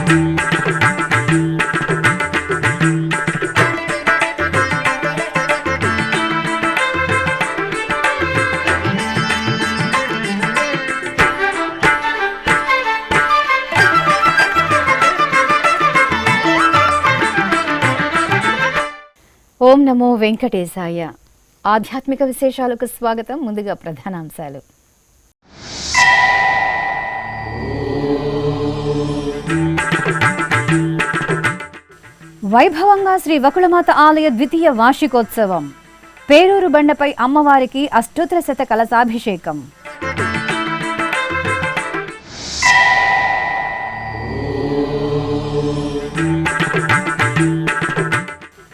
ఓం నమో వెంకటేశాయ. ఆధ్యాత్మిక విశేషాలకు స్వాగతం. ముందుగా ప్రధానాంశాలు. వైభవంగా శ్రీ వకుళమాత ఆలయ ద్వితీయ వార్షికోత్సవం. పేరూరు బండపై అమ్మవారికి అష్టోత్తర శత కలశాభిషేకం.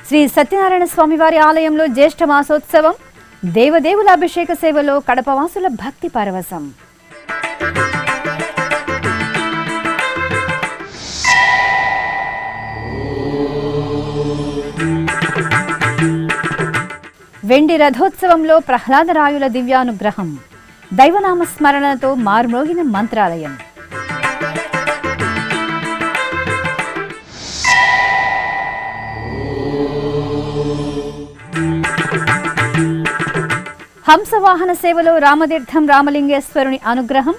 శ్రీ సత్యనారాయణ స్వామివారి ఆలయంలో జ్యేష్ఠ మాసోత్సవం. దేవదేవుల అభిషేక సేవలో కడపవాసుల భక్తి పరవశం. వెండి రథోత్సవంలో ప్రహ్లాదరాయుల దివ్యానుగ్రహం. దైవనామ స్మరణతో మార్మోగిన మంత్రాలయం. హంసవాహన సేవలో రామతీర్థం రామలింగేశ్వరుని అనుగ్రహం.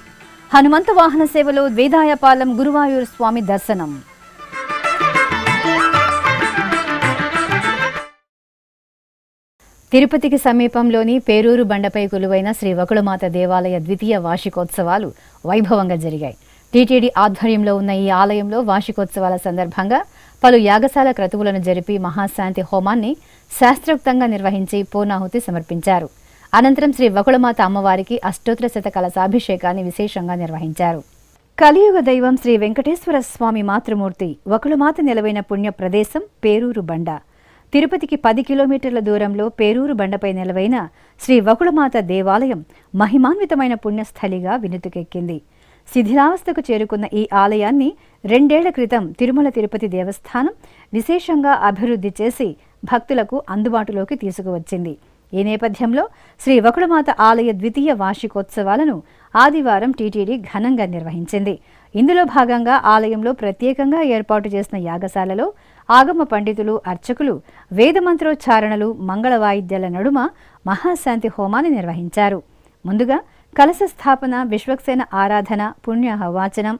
హనుమంత వాహన సేవలో వేదాయపాలెం గురువాయూర్ స్వామి దర్శనం. తిరుపతికి సమీపంలోని పేరూరు బండపై కొలువైన శ్రీ వకుళమాత దేవాలయ ద్వితీయ వార్షికోత్సవాలు వైభవంగా జరిగాయి. టీటీడీ ఆధ్వర్యంలో ఉన్న ఈ ఆలయంలో వార్షికోత్సవాల సందర్భంగా పలు యాగశాల క్రతువులను జరిపి మహాశాంతి హోమాన్ని శాస్త్రోక్తంగా నిర్వహించి పూర్ణాహుతి సమర్పించారు. అనంతరం శ్రీ వకుళమాత అమ్మవారికి అష్టోత్తర శత కలశాభిషేకాన్ని విశేషంగా నిర్వహించారు. కలియుగ దైవం శ్రీ వెంకటేశ్వర స్వామి మాతృమూర్తి వకుళమాత నిలవైన పుణ్య ప్రదేశం పేరూరు బండ. తిరుపతికి 10 కిలోమీటర్ల దూరంలో పేరూరు బండపై నిలవైన శ్రీ వకుళమాత దేవాలయం మహిమాన్వితమైన పుణ్యస్థలిగా వినుతుకెక్కింది. శిథిలావస్థకు చేరుకున్న ఈ ఆలయాన్ని 2 ఏళ్ల క్రితం తిరుమల తిరుపతి దేవస్థానం విశేషంగా అభివృద్ధి చేసి భక్తులకు అందుబాటులోకి తీసుకువచ్చింది. ఈ నేపథ్యంలో శ్రీ వకుళమాత ఆలయ ద్వితీయ వార్షికోత్సవాలను ఆదివారం టీటీడీ ఘనంగా నిర్వహించింది. ఇందులో భాగంగా ఆలయంలో ప్రత్యేకంగా ఏర్పాటు చేసిన యాగశాలలో ఆగమ పండితులు, అర్చకులు వేదమంత్రోచ్చారణలు, మంగళ వాయిద్యాల నడుమ మహాశాంతి హోమాన్ని నిర్వహించారు. ముందుగా కలశ స్థాపన, విశ్వక్సేన ఆరాధన, పుణ్యహవాచనం,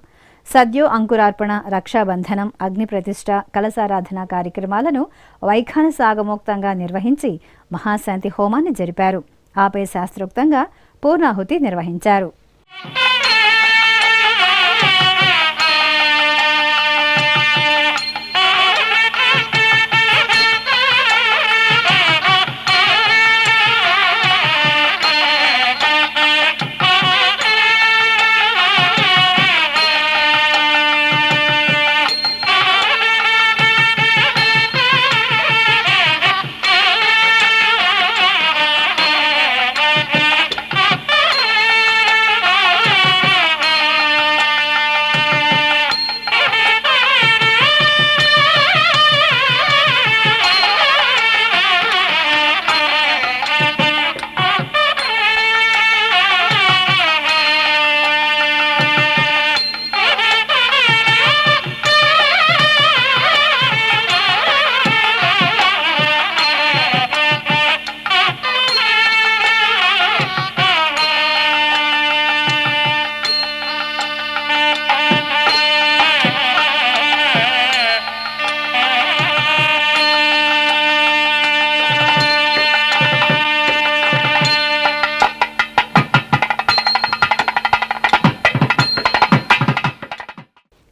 సద్యో అంకురార్పణ, రక్షాబంధనం, అగ్ని ప్రతిష్ఠ, కలశారాధన కార్యక్రమాలను వైఖాన సాగమోక్తంగా నిర్వహించి మహాశాంతి హోమాన్ని జరిపారు. ఆపై శాస్త్రోక్తంగా పూర్ణాహుతి నిర్వహించారు.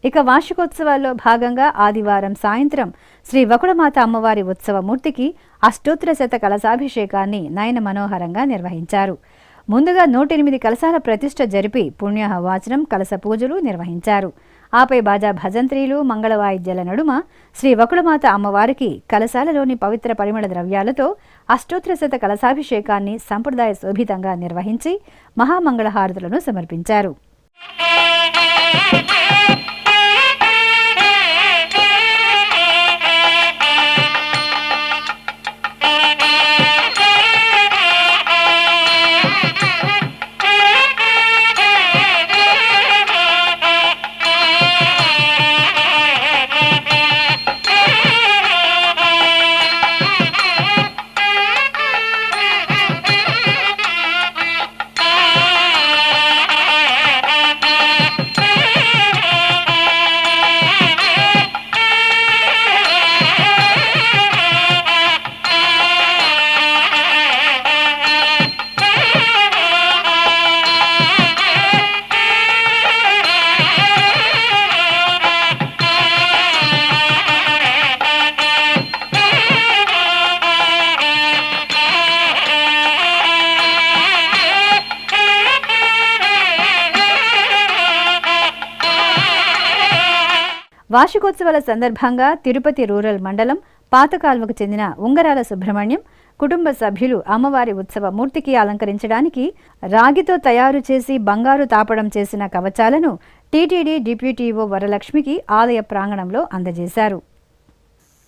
ఇక వార్షికోత్సవాల్లో భాగంగా ఆదివారం సాయంత్రం శ్రీ వకుళమాత అమ్మవారి ఉత్సవమూర్తికి అష్టోత్తర శత కలశాభిషేకాన్ని నయన మనోహరంగా నిర్వహించారు. ముందుగా 108 కలశాల ప్రతిష్ఠ జరిపి పుణ్యహవాచనం, కలశ పూజలు నిర్వహించారు. ఆపై బాజా భజంత్రీలు, మంగళ వాయిద్యాల నడుమ శ్రీ వకుళమాత అమ్మవారికి కలశాలలోని పవిత్ర పరిమళ ద్రవ్యాలతో అష్టోత్తర శత కలశాభిషేకాన్ని సంప్రదాయ శోభితంగా నిర్వహించి మహామంగళహారతులను సమర్పించారు. వార్షికోత్సవాల సందర్భంగా తిరుపతి రూరల్ మండలం పాతకాల్వకు చెందిన ఉంగరాల సుబ్రహ్మణ్యం కుటుంబ సభ్యులు అమ్మవారి ఉత్సవ మూర్తికి అలంకరించడానికి రాగితో తయారు చేసి బంగారు తాపడం చేసిన కవచాలను టీటీడీ డిప్యూటీఓ వరలక్ష్మికి ఆలయ ప్రాంగణంలో అందజేశారు.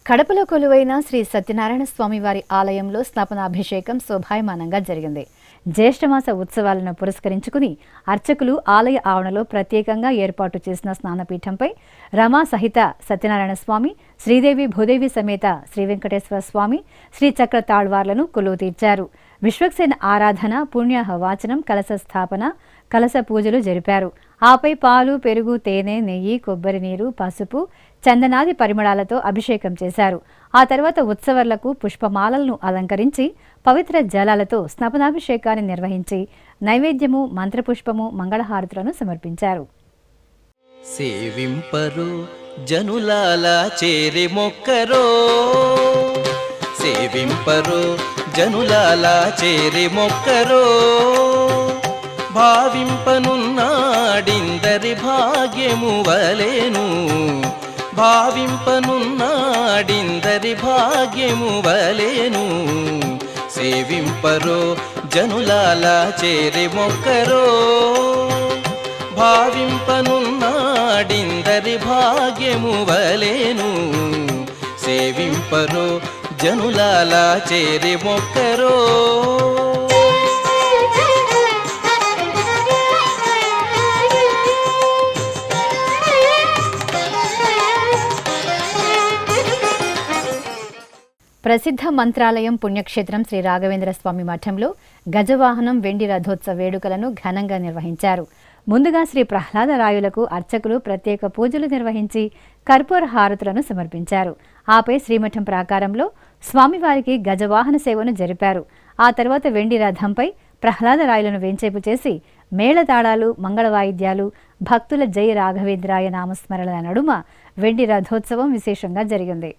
కడపలో కొలువైన శ్రీ సత్యనారాయణ స్వామివారి ఆలయంలో స్నాపనాభిషేకం శోభాయమానంగా జరిగింది. జ్యేష్ఠమాస ఉత్సవాలను పురస్కరించుకుని అర్చకులు ఆలయ ఆవరణలో ప్రత్యేకంగా ఏర్పాటు చేసిన స్నానపీఠంపై రమా సహిత సత్యనారాయణ స్వామి, శ్రీదేవి భూదేవి సమేత శ్రీ వెంకటేశ్వర స్వామి, శ్రీచక్ర తాళ్వార్లను కొలువు తీర్చారు. విశ్వక్సేన ఆరాధన, పుణ్యాహ వాచనం, కలశ స్థాపన, కలశ పూజలు జరిపారు. ఆపై పాలు, పెరుగు, తేనె, నెయ్యి, కొబ్బరి నీరు, పసుపు, చందనాది పరిమళాలతో అభిషేకం చేశారు. ఆ తర్వాత ఉత్సవర్లకు పుష్పమాలలను అలంకరించి పవిత్ర జలాలతో స్నపనాభిషేకాన్ని నిర్వహించి నైవేద్యము, మంత్రపుష్పము, మంగళహారతులను సమర్పించారు. సేవింపరు జనులాల చేరి మొక్కరో, సేవింపరు జనులాల చేరి మొక్కరో, భావింపనున్నాడిందరి భాగ్యము వలెను, భావింపనున్నాడిందరి భాగ్యము వలెను, సేవింపరో జనులాల చేరి మొక్కరో, భావింపనున్నాడిందరి భాగ్యము వలెను, సేవింపరో జనులాల చేరి మొక్కరో. ప్రసిద్ధ మంత్రాలయం పుణ్యక్షేత్రం శ్రీ రాఘవేంద్ర స్వామి మఠంలో గజవాహనం, వెండి రథోత్సవ వేడుకలను ఘనంగా నిర్వహించారు. ముందుగా శ్రీ ప్రహ్లాదరాయులకు అర్చకులు ప్రత్యేక పూజలు నిర్వహించి కర్పూర హారతులను సమర్పించారు. ఆపై శ్రీమఠం ప్రాకారంలో స్వామివారికి గజవాహన సేవను జరిపారు. ఆ తర్వాత వెండి రథంపై ప్రహ్లాదరాయులను వేంచేపు చేసి మేళతాళాలు, మంగళ వాయిద్యాలు, భక్తుల జై రాఘవేంద్రాయ నామస్మరణల నడుమ వెండి రథోత్సవం విశేషంగా జరిగింది.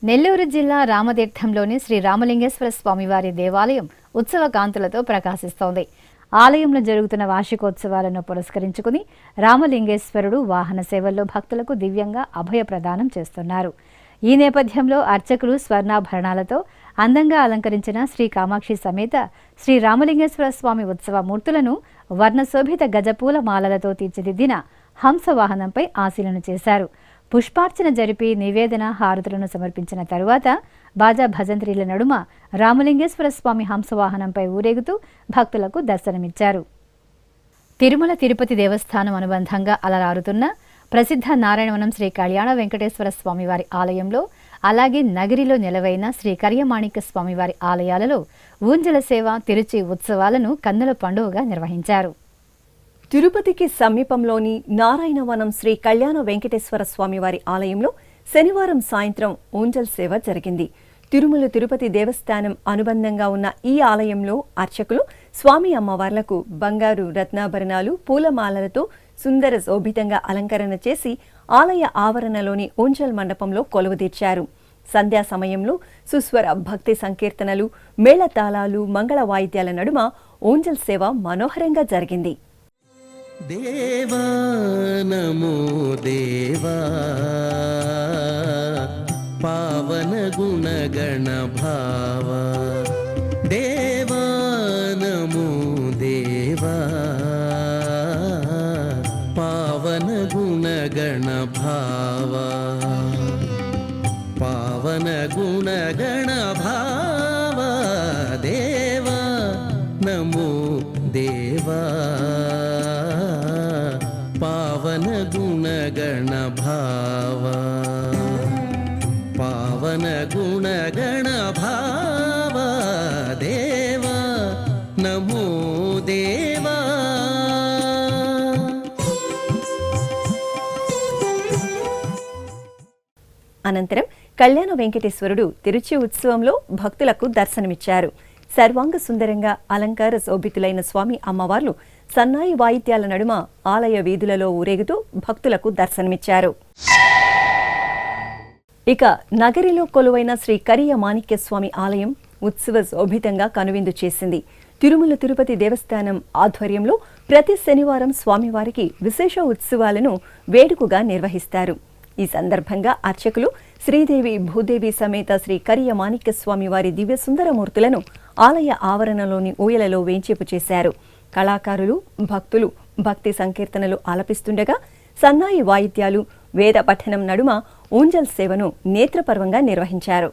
నెల్లూరు జిల్లా రామతీర్థంలోని శ్రీ రామలింగేశ్వర స్వామివారి దేవాలయం ఉత్సవ కాంతులతో ప్రకాశిస్తోంది. ఆలయంలో జరుగుతున్న వార్షికోత్సవాలను పురస్కరించుకుని రామలింగేశ్వరుడు వాహన సేవల్లో భక్తులకు దివ్యంగా అభయ ప్రదానం చేస్తున్నారు. ఈ నేపథ్యంలో అర్చకులు స్వర్ణాభరణాలతో అందంగా అలంకరించిన శ్రీ కామాక్షి సమేత శ్రీ రామలింగేశ్వర స్వామి ఉత్సవ మూర్తులను వర్ణశోభిత గజపూల మాలలతో తీర్చిదిద్దిన హంసవాహనంపై ఆశీలన చేశారు. పుష్పార్చన జరిపి నివేదన, హారతులను సమర్పించిన తరువాత బాజా భజంత్రీల నడుమ రామలింగేశ్వర స్వామి హంసవాహనంపై ఊరేగుతూ భక్తులకు దర్శనమిచ్చారు. తిరుమల తిరుపతి దేవస్థానం అనుబంధంగా అలరారుతున్న ప్రసిద్ధ నారాయణవనం శ్రీ కళ్యాణ వెంకటేశ్వర స్వామివారి ఆలయంలో, అలాగే నగిరిలో నెలవైన శ్రీ కర్యమాణిక్య స్వామివారి ఆలయాలలో ఊంజల సేవ, తిరుచి ఉత్సవాలను కన్నుల పండుగగా నిర్వహించారు. తిరుపతికి సమీపంలోని నారాయణవనం శ్రీ కళ్యాణ వెంకటేశ్వర స్వామివారి ఆలయంలో శనివారం సాయంత్రం ఊంజల్ సేవ జరిగింది. తిరుమల తిరుపతి దేవస్థానం అనుబంధంగా ఉన్న ఈ ఆలయంలో అర్చకులు స్వామి అమ్మవార్లకు బంగారు రత్నాభరణాలు, పూలమాలలతో సుందర శోభితంగా అలంకరణ చేసి ఆలయ ఆవరణలోని ఊంజల్ మండపంలో కొలువుదీర్చారు. సంధ్యా సమయంలో సుస్వర భక్తి సంకీర్తనలు, మేళతాళాలు, మంగళ వాయిద్యాల నడుమ ఊంజల్ సేవ మనోహరంగా జరిగింది. దేవా నమో దేవా, పావన గుణగణ భావ, దేవా నమో దేవా, పావన గుణగణ భావ, పావన గుణగణ భావ, దేవా నమో దేవా, పావన గుణగణ భావ, పావన గుణగణ భావ, దేవా నమో దేవా. అనంతరం కళ్యాణ వెంకటేశ్వరుడు తిరుచి ఉత్సవంలో భక్తులకు దర్శనమిచ్చారు. సర్వాంగ సుందరంగా అలంకార శోభితులైన స్వామి అమ్మవార్లు సన్నాయి వాయిద్యాల నడుమ ఆలయ వీధులలో ఊరేగుతూ భక్తులకు దర్శనమిచ్చారు. ఇక నగరిలో కొలువైన శ్రీ కరియ మాణిక్యస్వామి ఆలయం ఉత్సవ శోభితంగా కనువిందు చేసింది. తిరుమల తిరుపతి దేవస్థానం ఆధ్వర్యంలో ప్రతి శనివారం స్వామివారికి విశేష ఉత్సవాలను వేడుకగా నిర్వహిస్తారు. ఈ సందర్భంగా అర్చకులు శ్రీదేవి భూదేవి సమేత శ్రీ కరియ మాణిక్యస్వామి వారి దివ్య సుందరమూర్తులను ఆలయ ఆవరణలోని ఊయలలో వేంచేపు చేశారు. కళాకారులు భక్తులు భక్తి సంకీర్తనలు ఆలపిస్తుండగా సన్నాయి వాయిద్యాలు వేద పఠనం నడుమ ఊంజల్ సేవను నేత్రపర్వంగా నిర్వహించారు.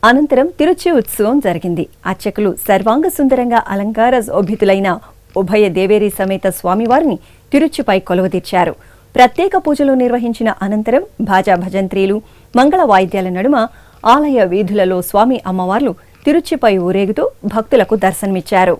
అనంతరం తిరుచి ఉత్సవం జరిగింది. అర్చకులు సర్వాంగ సుందరంగా అలంకార శోభితులైన ఉభయ దేవేరి సమేత స్వామివారిని తిరుచిపై కొలువుదీర్చారు. ప్రత్యేక పూజలు నిర్వహించిన అనంతరం భాజా భజంత్రీలు మంగళ వాయిద్యాల నడుమ ఆలయ వీధులలో స్వామి అమ్మవార్లు తిరుచిపై ఊరేగుతూ భక్తులకు దర్శనమిచ్చారు.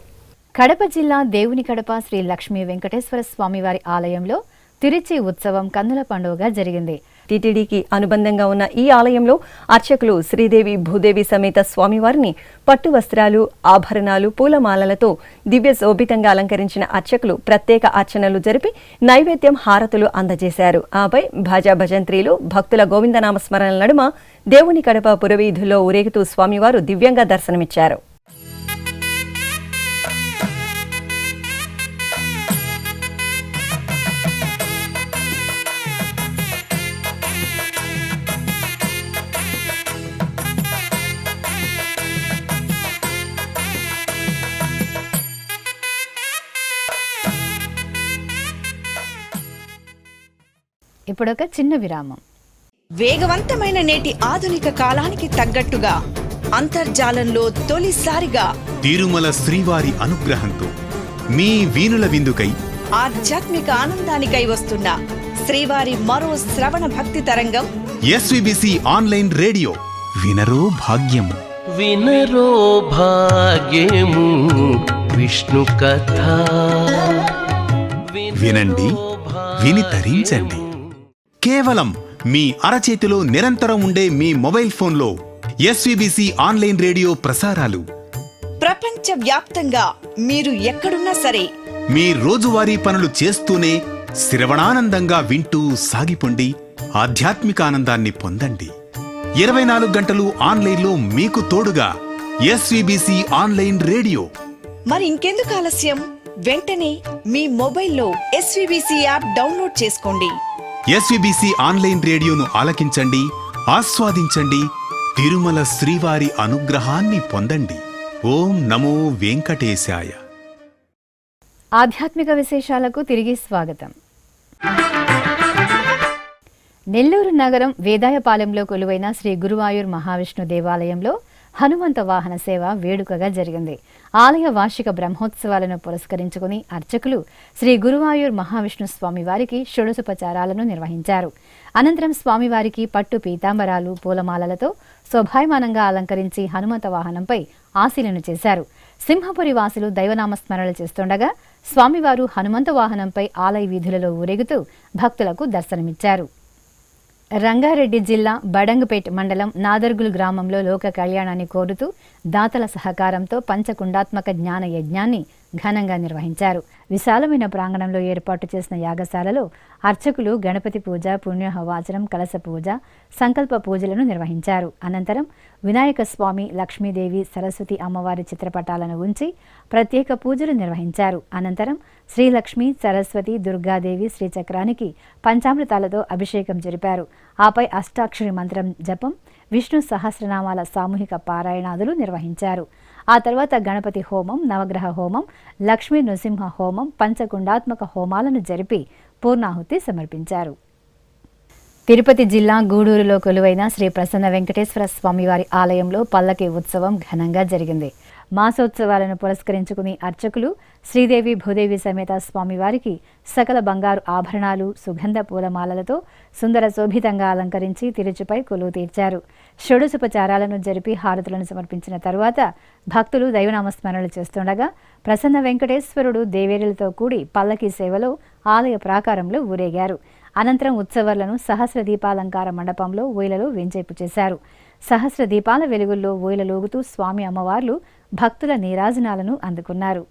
కడప జిల్లా దేవుని కడప శ్రీ లక్ష్మీ వెంకటేశ్వర స్వామివారి ఆలయంలో తిరుచి ఉత్సవం కన్నుల పండుగగా జరిగింది. టీటీడీకి అనుబంధంగా ఉన్న ఈ ఆలయంలో అర్చకులు శ్రీదేవి భూదేవి సమేత స్వామివారిని పట్టు వస్త్రాలు ఆభరణాలు పూలమాలలతో దివ్య శోభితంగా అలంకరించిన అర్చకులు ప్రత్యేక అర్చనలు జరిపి నైవేద్యం హారతులు అందజేశారు. ఆపై భాజా భజంత్రీలు భక్తుల గోవిందనామ స్మరణల నడుమ దేవుని కడప పురవీధుల్లో ఊరేగుతూ స్వామివారు దివ్యంగా దర్శనమిచ్చారు. ఇప్పుడొక చిన్న విరామం. వేగవంతమైన నేటి ఆధునిక కాలానికి తగ్గట్టుగా అంతర్జాలంలో తొలిసారిగా తిరుమల శ్రీవారి అనుగ్రహంతో మీ వీణుల విందుకై ఆధ్యాత్మిక ఆనందానికై వస్తున్న శ్రీవారి మరో శ్రవణ భక్తి తరంగం ఎస్విబిసి ఆన్లైన్ రేడియో వినరో భాగ్యము. వినరో భాగ్యము విష్ణు కథ వినండి విని తరించండి. కేవలం మీ అరచేతిలో నిరంతరం ఉండే మీ మొబైల్ ఫోన్లో ఎస్విబిసి ఆన్లైన్ రేడియో ప్రసారాలు ప్రపంచ వ్యాప్తంగా మీరు ఎక్కడున్నా సరే మీ రోజువారీ పనులు చేస్తూనే శ్రవణానందంగా వింటూ సాగిపోండి. ఆధ్యాత్మిక ఆనందాన్ని పొందండి. 24 గంటలు ఆన్లైన్లో మీకు తోడుగా ఎస్విబిసి ఆన్లైన్ రేడియో. మరి ఇంకెందుకు ఆలస్యం? వెంటనే మీ మొబైల్లో ఎస్విబిసి యాప్ డౌన్లోడ్ చేసుకోండి. ఎస్విబిసి ఆన్లైన్ రేడియోను ఆలకించండి, ఆస్వాదించండి. తిరుమల శ్రీవారి అనుగ్రహాన్ని పొందండి. ఓం నమో వెంకటేశాయ. ఆధ్యాత్మిక విశేషాలకు తిరిగి స్వాగతం. నెల్లూరు నగరం వేదాయపాలెంలో కొలువైన శ్రీ గురువాయూర్ మహావిష్ణు దేవాలయంలో హనుమంత వాహన సేవ వేడుకగా జరిగింది. ఆలయ వార్షిక బ్రహ్మోత్సవాలను పురస్కరించుకుని అర్చకులు శ్రీ గురువాయూర్ మహావిష్ణు స్వామివారికి షోడశోపచారాలను నిర్వహించారు. అనంతరం స్వామివారికి పట్టు పీతాంబరాలు పూలమాలలతో శోభాయమానంగా అలంకరించి హనుమంత వాహనంపై ఆశీలను చేశారు. సింహపురి వాసులు దైవనామస్మరణలు చేస్తుండగా స్వామివారు హనుమంత వాహనంపై ఆలయ వీధులలో ఊరేగుతూ భక్తులకు దర్శనమిచ్చారు. రంగారెడ్డి జిల్లా బడంగపేట్ మండలం నాదర్గుల్ గ్రామంలో లోక కళ్యాణాన్ని కోరుతూ దాతల సహకారంతో పంచకుండాత్మక జ్ఞాన యజ్ఞాన్ని ఘనంగా నిర్వహించారు. విశాలమైన ప్రాంగణంలో ఏర్పాటు చేసిన యాగశాలలో అర్చకులు గణపతి పూజ, పుణ్యహవాచనం, కలశ పూజ, సంకల్ప పూజలను నిర్వహించారు. అనంతరం వినాయక స్వామి, లక్ష్మీదేవి, సరస్వతి అమ్మవారి చిత్రపటాలను ఉంచి ప్రత్యేక పూజలు నిర్వహించారు. అనంతరం శ్రీలక్ష్మి, సరస్వతి, దుర్గాదేవి శ్రీచక్రానికి పంచామృతాలతో అభిషేకం జరిపారు. ఆపై అష్టాక్షరి మంత్రం జపం, విష్ణు సహస్రనామాల సామూహిక పారాయణాదులు నిర్వహించారు. ఆ తర్వాత గణపతి హోమం, నవగ్రహ హోమం, లక్ష్మీ నృసింహ హోమం, పంచకుండాత్మక హోమాలను జరిపి పూర్ణాహుతి సమర్పించారు. తిరుపతి జిల్లా గూడూరులో కొలువైన శ్రీ ప్రసన్న వెంకటేశ్వర స్వామివారి ఆలయంలో పల్లకి ఉత్సవం ఘనంగా జరిగింది. మాసోత్సవాలను పురస్కరించుకుని అర్చకులు శ్రీదేవి భూదేవి సమేత స్వామివారికి సకల బంగారు ఆభరణాలు, సుగంధ పూలమాలలతో సుందర శోభితంగా అలంకరించి తిరుచుపై కొలువు తీర్చారు. షోడశోపచారాలను జరిపి హారతులను సమర్పించిన తరువాత భక్తులు దైవనామస్మరణలు చేస్తుండగా ప్రసన్న వెంకటేశ్వరుడు దేవేరులతో కూడి పల్లకి సేవలో ఆలయ ప్రాకారంలో ఊరేగారు. అనంతరం ఉత్సవాలను సహస్ర దీపాలంకార మండపంలో ఊయలలో వెంచేపు చేశారు. సహస్ర దీపాల వెలుగుల్లో ఊయలలోగుతూ స్వామి అమ్మవార్లు భక్తుల నీరాజనాలను అందుకున్నారు.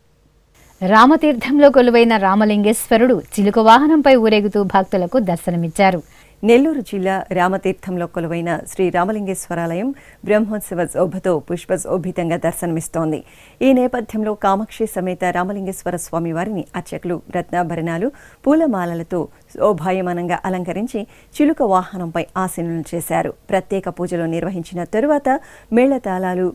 రామతీర్థంలో కొలువైన రామలింగేశ్వరుడు చిలుక వాహనంపై ఊరేగుతూ భక్తులకు దర్శనమిచ్చారు. నెల్లూరు జిల్లా రామతీర్థంలో కొలువైన శ్రీ రామలింగేశ్వరాలయం బ్రహ్మోత్సవ శోభతో పుష్పశోభితంగా దర్శనమిస్తోంది. ఈ నేపథ్యంలో కామాక్షి సమేత రామలింగేశ్వర స్వామి వారిని అర్చకులు రత్నాభరణాలు, పూలమాలలతో శోభాయమానంగా అలంకరించి చిలుక వాహనంపై ఆసీనులు చేశారు. ప్రత్యేక పూజలు నిర్వహించిన తరువాత మేళతాళాలు,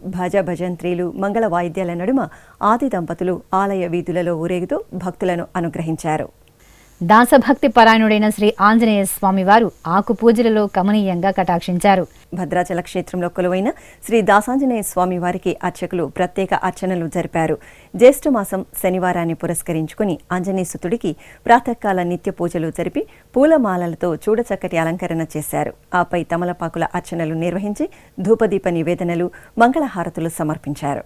భజంత్రీలు, మంగళ వాయిద్యాల నడుమ ఆది దంపతులు ఆలయ వీధులలో ఊరేగుతూ భక్తులను అనుగ్రహించారు. దాసభక్తి పరాయణుడైన శ్రీ ఆంజనేయ స్వామివారు ఆకు పూజలలో కమనీయంగా కటాక్షించారు. భద్రాచల క్షేత్రంలో కొలువైన శ్రీ దాసాంజనేయ స్వామి వారికి అర్చకులు ప్రత్యేక అర్చనలు జరిపారు. జ్యేష్ఠమాసం శనివారాన్ని పురస్కరించుకుని ఆంజనేయసుతుడికి ప్రాతకాల నిత్య పూజలు జరిపి పూలమాలలతో చూడచక్కటి అలంకరణ చేశారు. ఆపై తమలపాకుల అర్చనలు నిర్వహించి ధూపదీప నివేదనలు, మంగళహారతులు సమర్పించారు.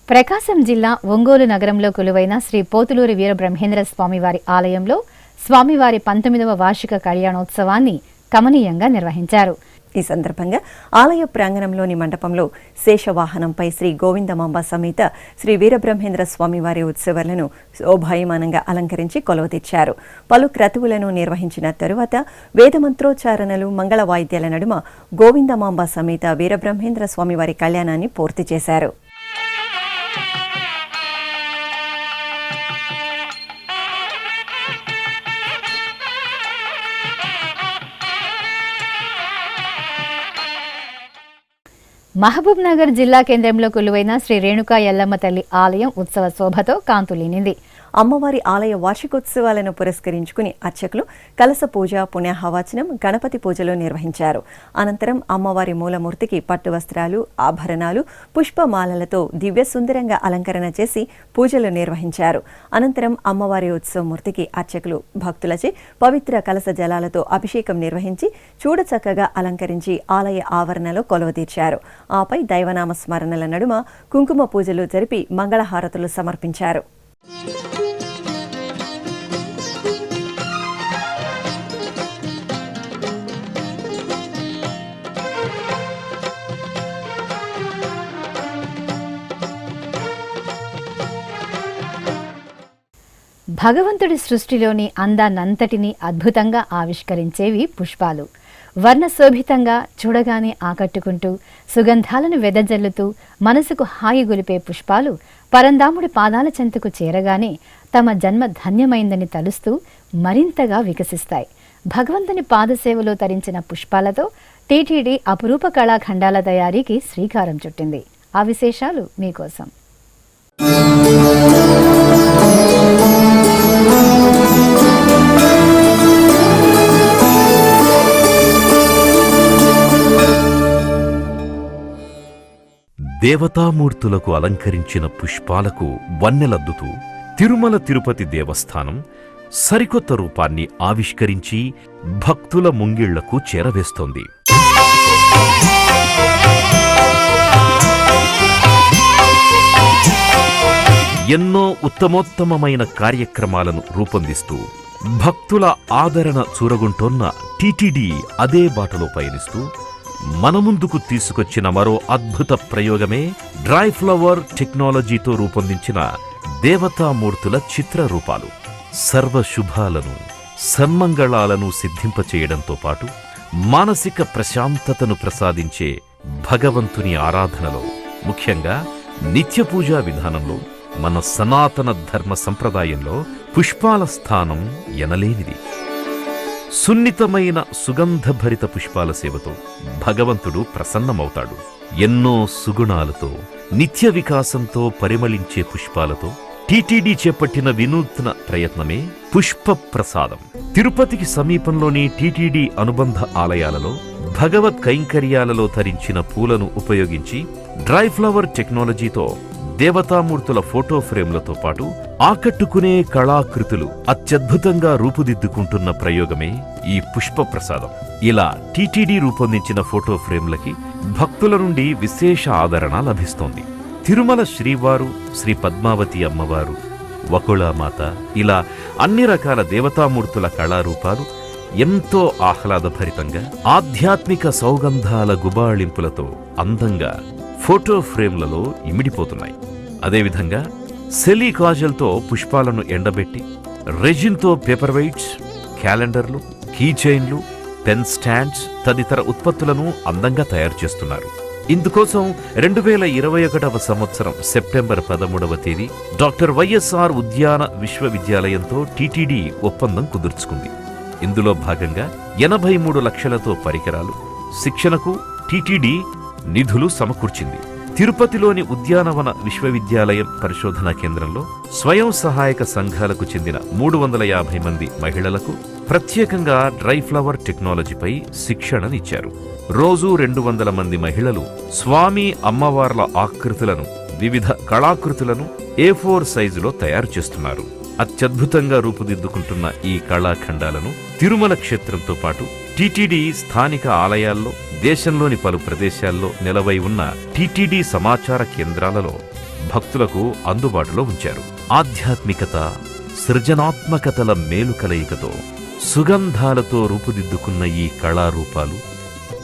ప్రకాశం జిల్లా ఒంగోలు నగరంలో కొలువైన శ్రీ పోతులూరి వీరబ్రహ్మేంద్ర స్వామివారి ఆలయంలో స్వామివారి 19వ వార్షిక కళ్యాణోత్సవాన్ని కమనీయంగా నిర్వహించారు. ఈ సందర్భంగా ఆలయ ప్రాంగణంలోని మండపంలో శేషవాహనంపై శ్రీ గోవిందమాంబ సమేత శ్రీ వీరబ్రహ్మేంద్ర స్వామివారి ఉత్సవాలను శోభాయమానంగా అలంకరించి కొలువు తెచ్చారు. పలు క్రతువులను నిర్వహించిన తరువాత వేదమంత్రోచ్చారణలు, మంగళ వాయిద్యాల నడుమ గోవిందమాంబ సమేత వీరబ్రహ్మేంద్ర స్వామివారి కళ్యాణాన్ని పూర్తి చేశారు. మహబూబ్ నగర్ జిల్లా కేంద్రంలో కొలువైన శ్రీ రేణుకా ఎల్లమ్మ తల్లి ఆలయం ఉత్సవ శోభతో కాంతులీనింది. అమ్మవారి ఆలయ వార్షికోత్సవాలను పురస్కరించుకుని అర్చకులు కలశ పూజ, పుణ్యహవాచనం, గణపతి పూజలు నిర్వహించారు. అనంతరం అమ్మవారి మూలమూర్తికి పట్టు వస్త్రాలు, ఆభరణాలు, పుష్పమాలలతో దివ్య సుందరంగా అలంకరణ చేసి పూజలు నిర్వహించారు. అనంతరం అమ్మవారి ఉత్సవమూర్తికి అర్చకులు భక్తులచే పవిత్ర కలశ జలాలతో అభిషేకం నిర్వహించి చూడచక్కగా అలంకరించి ఆలయ ఆవరణలో కొలువు తీర్చారు. ఆపై దైవనామ స్మరణల నడుమ కుంకుమ పూజలు జరిపి మంగళహారతులు సమర్పించారు. భగవంతుడి సృష్టిలోని అందాన్నంతటినీ అద్భుతంగా ఆవిష్కరించేవి పుష్పాలు. వర్ణశోభితంగా చూడగానే ఆకట్టుకుంటూ సుగంధాలను వెదజల్లుతూ మనసుకు హాయి గొలిపే పుష్పాలు పరంధాముడి పాదాల చెంతకు చేరగానే తమ జన్మ ధన్యమైందని తలుస్తూ మరింతగా వికసిస్తాయి. భగవంతుని పాదసేవలో తరించిన పుష్పాలతో టీటీడీ అపురూప కళాఖండాల తయారీకి శ్రీకారం చుట్టింది. ఆ విశేషాలు మీకోసం. దేవతామూర్తులకు అలంకరించిన పుష్పాలకు వన్నెలద్దుతూ తిరుమల తిరుపతి దేవస్థానం సరికొత్త రూపాన్ని ఆవిష్కరించి భక్తుల ముంగిళ్లకు చేరవేస్తోంది. ఎన్నో ఉత్తమోత్తమమైన కార్యక్రమాలను రూపొందిస్తూ భక్తుల ఆదరణ చూరగుంటోన్న టీటీడీ అదే బాటలో పయనిస్తూ మన ముందుకు తీసుకొచ్చిన మరో అద్భుత ప్రయోగమే డ్రై ఫ్లవర్ టెక్నాలజీతో రూపొందించిన దేవతామూర్తుల చిత్రరూపాలు సర్వశుభాలను సన్మంగళాలను సిద్ధింపచేయడంతో పాటు మానసిక ప్రశాంతతను ప్రసాదించే భగవంతుని ఆరాధనలో, ముఖ్యంగా నిత్యపూజా విధానంలో, మన సనాతన ధర్మ సంప్రదాయంలో పుష్పాల స్థానం ఎనలేనిది. సున్నితమైన సుగంధభరిత పుష్పాల సేవతో భగవంతుడు ప్రసన్నమవుతాడు. ఎన్నో సుగుణాలతో, నిత్య వికాసంతో పరిమళించే పుష్పాలతో టీటీడీ చేపట్టిన వినూత్న ప్రయత్నమే పుష్ప ప్రసాదం. తిరుపతికి సమీపంలోని టీటీడీ అనుబంధ ఆలయాలలో భగవత్ కైంకర్యాలలో ధరించిన పూలను ఉపయోగించి డ్రై ఫ్లవర్ టెక్నాలజీతో దేవతామూర్తుల ఫోటో ఫ్రేమ్లతో పాటు ఆకట్టుకునే కళాకృతులు అత్యద్భుతంగా రూపుదిద్దుకుంటున్న ప్రయోగమే ఈ పుష్ప ప్రసాదం. ఇలా టీటీడీ రూపొందించిన ఫోటో ఫ్రేమ్లకి భక్తుల నుండి విశేష ఆదరణ లభిస్తోంది. తిరుమల శ్రీవారు, శ్రీ పద్మావతి అమ్మవారు, వకుళామాత, ఇలా అన్ని రకాల దేవతామూర్తుల కళారూపాలు ఎంతో ఆహ్లాదభరితంగా ఆధ్యాత్మిక సౌగంధాల గుబాళింపులతో అందంగా ఫోటో ఫ్రేమ్లలో ఇమిడిపోతున్నాయి. అదేవిధంగా సెలీ కాజల్తో పుష్పాలను ఎండబెట్టి రెజిన్తో పేపర్ వెయిట్స్, క్యాలెండర్లు, కీ చైన్లు, పెన్ స్టాండ్స్ తదితర ఉత్పత్తులను అందంగా తయారు చేస్తున్నారు. ఇందుకోసం 2021వ సంవత్సరం సెప్టెంబర్ 13వ తేదీ డాక్టర్ వైఎస్ఆర్ ఉద్యాన విశ్వవిద్యాలయంతో టీటీడీ ఒప్పందం కుదుర్చుకుంది. ఇందులో భాగంగా 83 లక్షలతో పరికరాలు, శిక్షణకు టీటీడీ నిధులు సమకూర్చింది. తిరుపతిలోని ఉద్యానవన విశ్వవిద్యాలయం పరిశోధనా కేంద్రంలో స్వయం సహాయక సంఘాలకు చెందిన 350 మంది మహిళలకు ప్రత్యేకంగా డ్రై ఫ్లవర్ టెక్నాలజీపై శిక్షణనిచ్చారు. రోజూ 200 మంది మహిళలు స్వామి అమ్మవార్ల ఆకృతులను, వివిధ కళాకృతులను A4 సైజులో తయారు చేస్తున్నారు. అత్యద్భుతంగా రూపుదిద్దుకుంటున్న ఈ కళాఖండాలను తిరుమల క్షేత్రంతో పాటు టీటీడీ స్థానిక ఆలయాల్లో, దేశంలోని పలు ప్రదేశాల్లో నిలవై ఉన్న టీటీడీ సమాచార కేంద్రాలలో భక్తులకు అందుబాటులో ఉంచారు. ఆధ్యాత్మికత, సృజనాత్మకతల మేలు కలయికతో సుగంధాలతో రూపుదిద్దుకున్న ఈ కళారూపాలు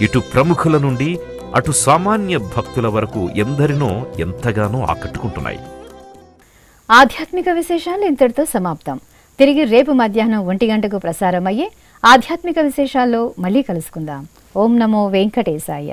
ఇటు ప్రముఖుల నుండి అటు సామాన్య భక్తుల వరకు ఎందరినో ఎంతగానో ఆకట్టుకుంటున్నాయి. ఆధ్యాత్మిక విశేషాలు ఇంతటితో సమాప్తం. తిరిగి రేపు మధ్యాహ్నం 1 గంటకు ప్రసారమయ్యే ఆధ్యాత్మిక విశేషాల్లో మళ్ళీ కలుసుకుందాం. ఓం నమో వెంకటేశాయ.